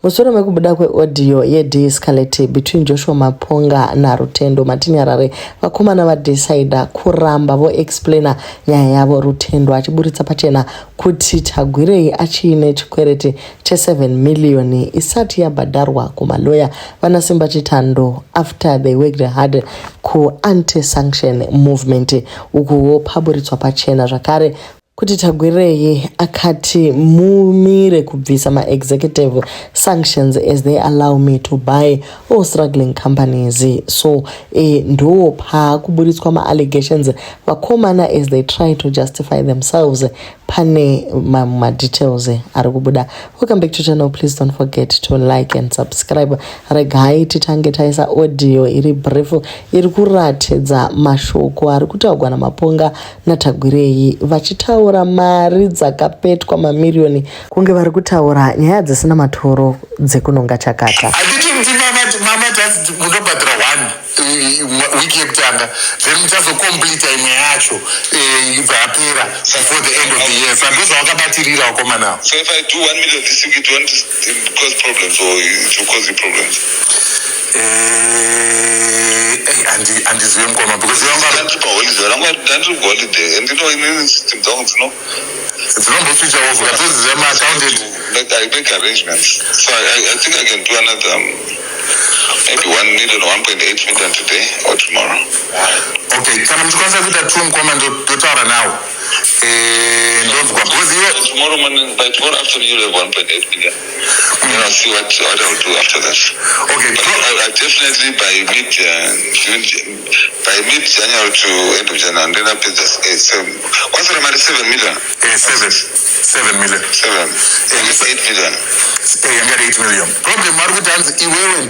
Musoro mekubuda kweaudio ye-de-escalate between Joshua Maponga naRutendo Matinyarare vakomana vadecida kuramba voexplaina nyaya yavo. Rutendo achiburitsa pachena kuti Tagwirei achiine chikwereti che7 million isati yabhadharwa kumaloya vanasimba Chitando after they worked hard ku-anti-sanction movement. Uku paburitswa pachena zvakare kuti Tagwirei akati mumire kubvisa ma-executive sanctions as they allow me to buy all struggling companies. So ndo pakuburitswa ma-allegations vakomana as they try to justify themselves. Pane ma-details ari kubuda. Welcome back to channel. Please don't forget to like and subscribe. Regai titange taisa audio iri brief iri kuratidza mashoko ari kutaurwa naMaponga naTagwirei vachitaura mari dzakapetwa mamirioni kunge vari kutaura nyaya dzisina matoro dzekunonga chakata. Wiki yekutanga then muchazocomplete imwe yacho ibvapera before the end of the year. Saka ndozvawakabatirira wakomana. So if I do 1 million this week, it won't cause problems or it will cause you problems? Handizive mukoma because ndandiri holiday and inini system dzangu dzinomboswitcha off katozive maaccounted. Like I make arrangements. So I think I can do another maybe 1 million or 1.8 million today or tomorrow. Okay, kana muchikwanisa kuita 2 mukoma ndotaura nawo. Ndonzwa because tomorrow morning, by tomorrow afternoon you'll have 1.8 million. Then I'll see what I'll do after that. Okay, I definitely by mid-January to end of January, and then I'll pay just 7. What's the money? 7 million? 7 million. 8 million. Yanga 8 million. Problem ari kuti hanzi iwewe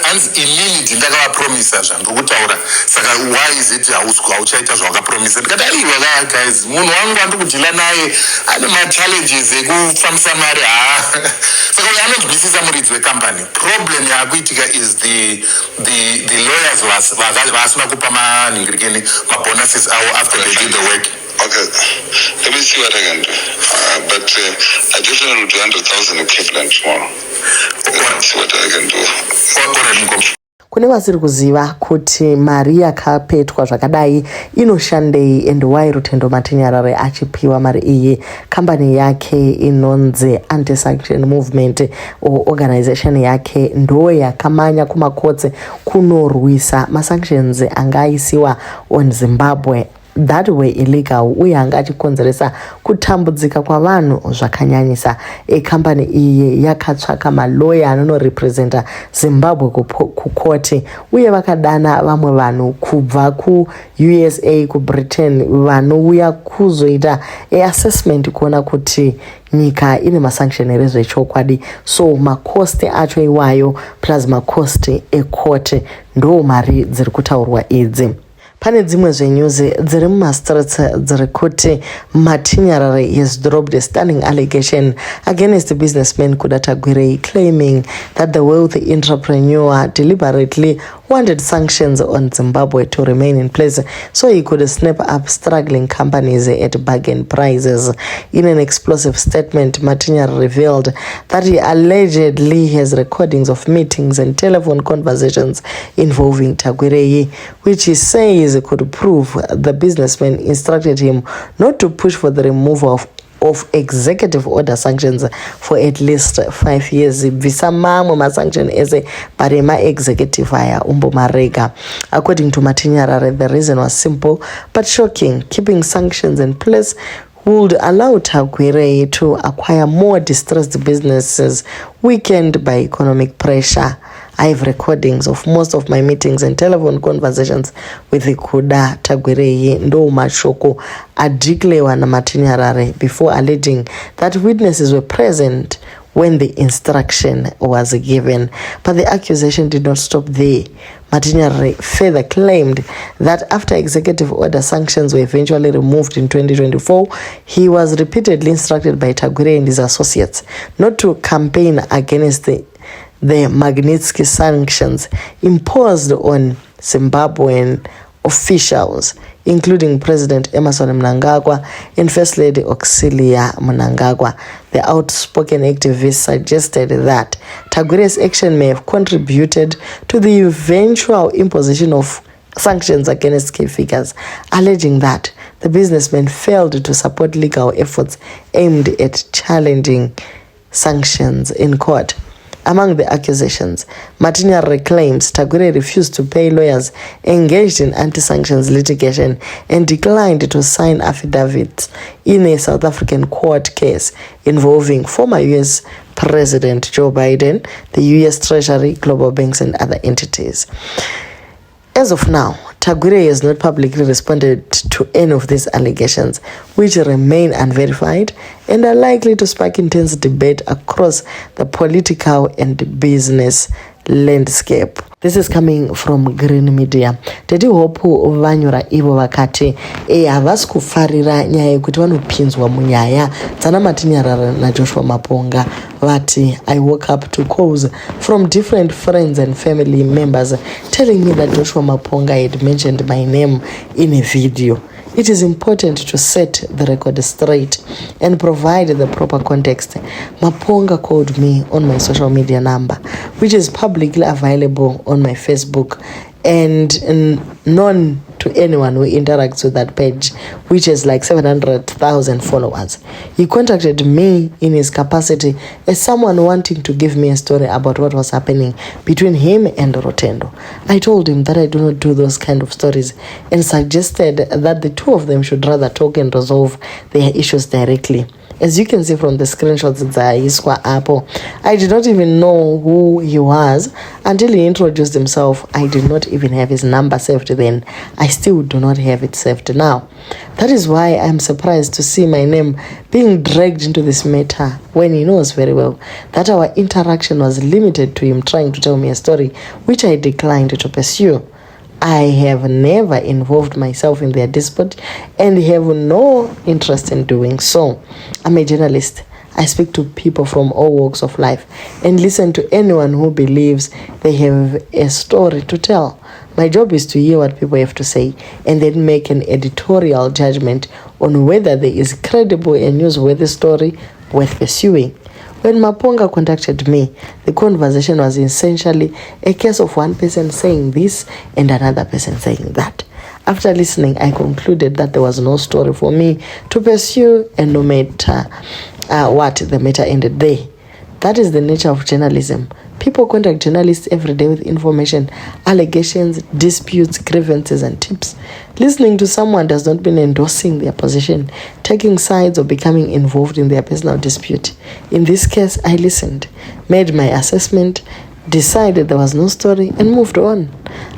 hanzi inini ndakavapromisa zvandikutaura. Saka why is it hauchaita zvawakapromisa? Ndikati iwe guys, munhu wangu andikudhila naye ane ma-challenges ekufambisa mari. Saka anozwisisa muridzi wecompany. Problem yaakuitika is the lawyers vasina kupa manhingirikeni ma-bonuses avo after they did the work. Okay, let me see what I can do. But I definitely will do 100,000 equivalent tomorrow. Let's see what I can do. Kune vasiri kuziva kuti mari yakapetwa zvakadai inoshandei and why Rutendo Matinyarare achipiwa mari iyi. Kambani yake inonzi anti-sanction movement or organization yake ndo yakamanya kumakotsi kunorwisa ma-sanctions angaisiwa on Zimbabwe that way illegal uye anga achikonzeresa kutambudzika kwavanhu zvakanyanyisa. Kambani iyi yakatsvaka maloya anorepresenta Zimbabwe kukoti uye vakadana vamwe vanhu kubva kuUSA kuBritain vanouya kuzoita assessment kuona kuti nyika ine masanction ere zvechokwadi. So makosti acho iwayo plus makosti ekoti ndo mari dziri kutaurwa idzi. Pane dzimwe zvenews dziri mumastreets dziri kuti Matinyarare has dropped a stunning allegation against the businessman Kuda Tagwirei, claiming that the wealthy entrepreneur deliberately wanted sanctions on Zimbabwe to remain in place so he could snap up struggling companies at bargain prices. In an explosive statement, Matinyarare revealed that he allegedly has recordings of meetings and telephone conversations involving Tagwirei, which he says could prove the businessman instructed him not to push for the removal of executive order sanctions for at least 5 years. Visamamwe ma-sanction ese barema executive haya marega. According to Matinyarare, the reason was simple but shocking. Keeping sanctions in place would allow Tagwirei to acquire more distressed businesses weakened by economic pressure. I have recordings of most of my meetings and telephone conversations with Kuda Tagwirei ndo mashoko adiklewa na Matinyarare before alleging that witnesses were present when the instruction was given. But the accusation did not stop there. Matinyarare further claimed that after executive order sanctions were eventually removed in 2024, he was repeatedly instructed by Tagwirei and his associates not to campaign against the Magnitsky sanctions imposed on Zimbabwean officials. including President Emmerson Mnangagwa and First Lady Auxilia Mnangagwa. The outspoken activist suggested that Tagure's action may have contributed to the eventual imposition of sanctions against key figures, alleging that the businessman failed to support legal efforts aimed at challenging sanctions in court. Among the accusations, Matinyarare claims Tagure refused to pay lawyers engaged in anti-sanctions litigation and declined to sign affidavits in a South African court case involving former U.S. President Joe Biden, the U.S. Treasury, global banks, and other entities. As of now, Tagure has not publicly responded to any of these allegations, which remain unverified and are likely to spark intense debate across the political and business landscape. This is coming from Green Media. Tedi hopu vanyura ivo vakati havasi kufarira nyaya yekuti vanopinzwa munyaya dzana Matinyarare naJoshua Maponga. Vati, I woke up to calls from different friends and family members telling me that Joshua Maponga had mentioned my name in a video. It is important to set the record straight and provide the proper context. Maponga called me on my social media number, which is publicly available on my Facebook and known to anyone who interacts with that page, which is like 700,000 followers. He contacted me in his capacity as someone wanting to give me a story about what was happening between him and Rotendo. I told him that I do not do those kind of stories and suggested that the two of them should rather talk and resolve their issues directly. As you can see from the screenshots Zaiswa Apple, I did not even know who he was until he introduced himself. I did not even have his number saved then. I still do not have it saved now. That is why I'm surprised to see my name being dragged into this matter when he knows very well that our interaction was limited to him trying to tell me a story which I declined to pursue. I have never involved myself in their dispute and have no interest in doing so. I'm a journalist. I speak to people from all walks of life and listen to anyone who believes they have a story to tell. My job is to hear what people have to say and then make an editorial judgment on whether there is credible and newsworthy story worth pursuing. When Maponga contacted me, the conversation was essentially a case of one person saying this and another person saying that. After listening, I concluded that there was no story for me to pursue, and no matter what, the matter ended there. That is the nature of journalism. People contact journalists every day with information, allegations, disputes, grievances, and tips. Listening to someone does not mean endorsing their position, taking sides, or becoming involved in their personal dispute. In this case, I listened, made my assessment, decided there was no story, and moved on.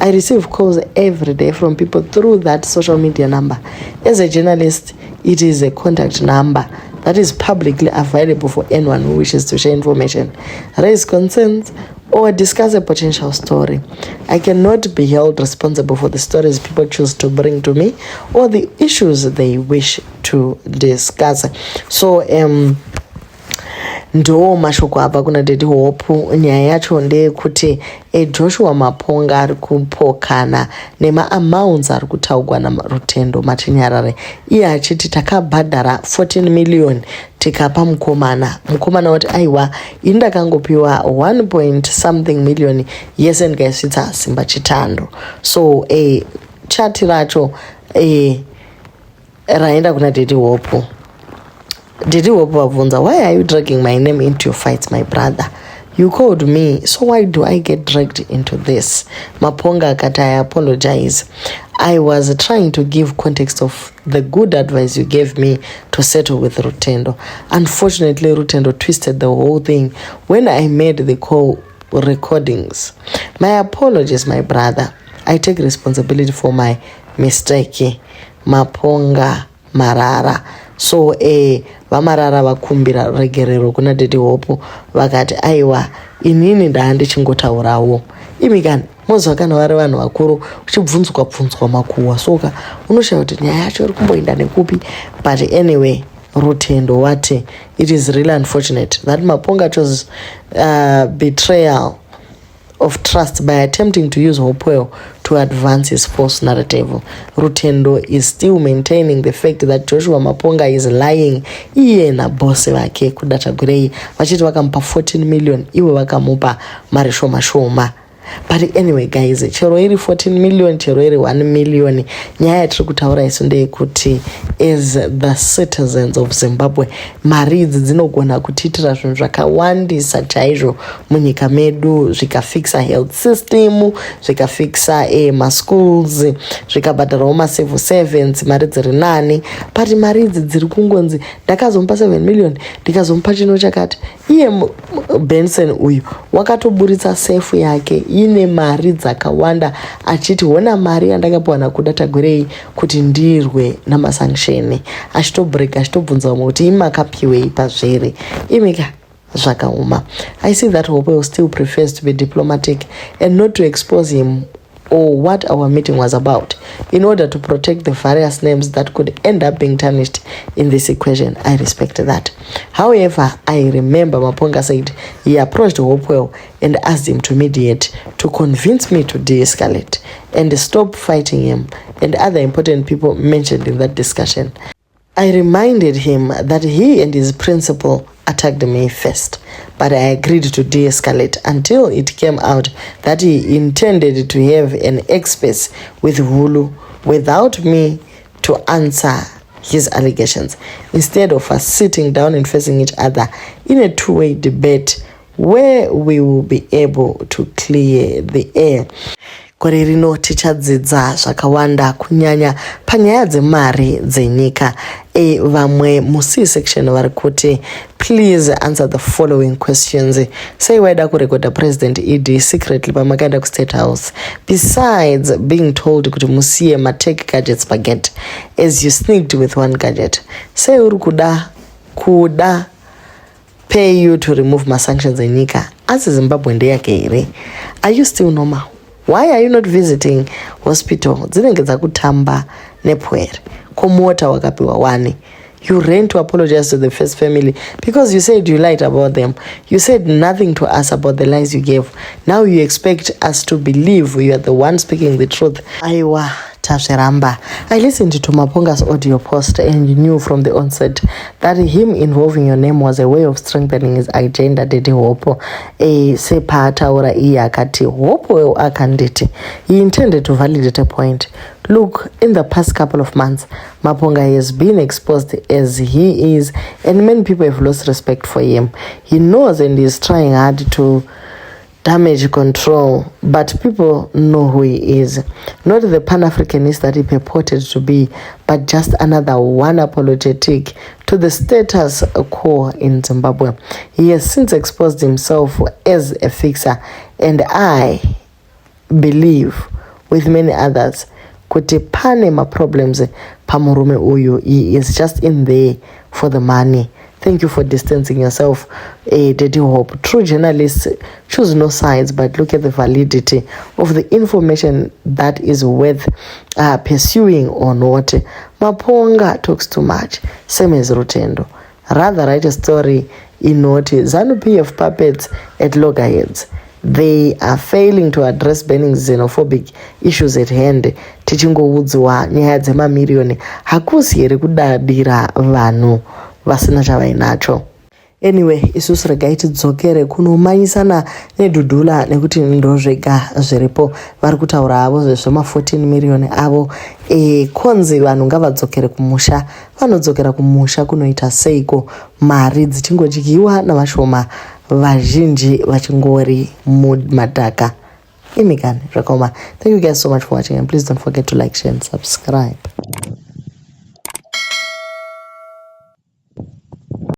I receive calls every day from people through that social media number. As a journalist, it is a contact number that is publicly available for anyone who wishes to share information, raise concerns, or discuss a potential story. I cannot be held responsible for the stories people choose to bring to me or the issues they wish to discuss. So, ndo mashoko apa kuna Teddy Hope. Nyaya yacho ndeyekuti Joshua Maponga ari kupokana nema amounts ari kutaurwa naRutendo Matinyarare. Iye achiti takabhadhara 14 million tikapa mukomana wati aiwa indakangopiwa 1 point something million yese ndikaisvitsa Simba Chitando. So chati racho raenda kuna Teddy Hope. Teddy Hope wabvunza, why are you dragging my name into your fights, my brother? You called me, so why do I get dragged into this? Maponga akati, I apologize. I was trying to give context of the good advice you gave me to settle with Rutendo. Unfortunately, Rutendo twisted the whole thing when I made the call recordings. My apologies, my brother. I take responsibility for my mistake. Maponga Marara. So vamarara vakumbira regerero kuna Teddy Hope vakati aiwa inini ndaandichingotaurawo. Imikani mozva kana vari vanhu vakuru uchibvunzwa makuwa soka unoshaya kuti nyaya yacho iri kumboenda nekupi. But anyway, Rutendo wati it is really unfortunate that Maponga chose betrayal of trust by attempting to use Hopewell to advance his false narrative. Rutendo is still maintaining the fact that Joshua Maponga is lying. Iye na boss wake kudatagurei vachiti vakampa 14 million iwe vakamupa mari shoma shoma. But anyway guys, chero iri 14 million, chero iri 1 million, nyaya yatiri kutaura isu ndeyekuti as the citizens of Zimbabwe, mari idzi dzinogona kutiitira zvinhu zvakawandisa chaizvo munyika medu, zvikafixa health system, zvikafixa maschools, zvikabhadharawo macivil servants, mari dziri nani. But mari idzi dziri kungonzi ndakazomupa 7 million ndikazomupa chino chakati. Iye Benson uyu wakatoburitsa sefu yake ine mari dzakawanda achiti hona mari yandakapiwa nakudatagurei kuti ndirwe namasanction, achitobreak achitobvunza vamwe kuti imakapiwei pazvere imika zvakauma. I see that Hopewell still prefers to be diplomatic and not to expose him or what our meeting was about in order to protect the various names that could end up being tarnished in this equation. I respect that. However, I remember Maponga said he approached Hopewell and asked him to mediate, to convince me to de-escalate and stop fighting him and other important people mentioned in that discussion. I reminded him that he and his principal attacked me first, but I agreed to de-escalate until it came out that he intended to have an express with Hulu without me to answer his allegations, instead of us sitting down and facing each other in a two-way debate where we will be able to clear the air. Gore rino tichadzidza zvakawanda kunyanya panyaya dzemari dzenyika. Vamwe musi section vari kuti please answer the following questions. Sei waida kurekoda President ED secretly pamakaenda kuState House besides being told kuti musiye matech gadgets pagate as you sneaked with one gadget. Sei uri kuda pay you to remove my sanctions enyika asi Zimbabwe ndeyake here? Are you still normal? Why are you not visiting hospital? Dzinenge dzakutamba nepwere komota wakapiwa 1. You ran to apologize to the first family because you said you lied about them. You said nothing to us about the lies you gave. Now you expect us to believe you are the one speaking the truth. Aiwa Tazveramba. I listened to Maponga's audio post and knew from the onset that him involving your name was a way of strengthening his agenda. Dedi Hopo sepata ora iya akati Hopo akanditi. He intended to validate a point. Look, in the past couple of months, Maponga has been exposed as he is, and many people have lost respect for him. He knows and is trying hard to damage control, but people know who he is. Not the Pan-Africanist that he purported to be, but just another one apologetic to the status quo in Zimbabwe. He has since exposed himself as a fixer, and I believe, with many others, kuti pane ma problems pamurume uyu. He is just in there for the money. Thank you for distancing yourself, Dedi Hope. True journalists choose no sides, but look at the validity of the information that is worth pursuing or not. Maponga talks too much, same as Rutendo. Rather write a story in note ZANU-PF puppets at loggerheads. They are failing to address burning xenophobic issues at hand. Tichingoudzuwa nyaya dzemamirioni hakusi here kudadira vanhu vasina chavainacho. Anyway, isusu regai tidzokere kunomanyisana nedhudhula nekuti ndozvega zviripo. Vari kutaura avo zvezvema 14 million avo. Konzi vanhu ngavadzokere kumusha. Vanodzokera kumusha kunoita seiko mari dzichingodyiwa navashoma, vazhinji vachingori mumadhaka. Imikani zvakoma. Thank you guys so much for watching, and please don't forget to like, share and subscribe.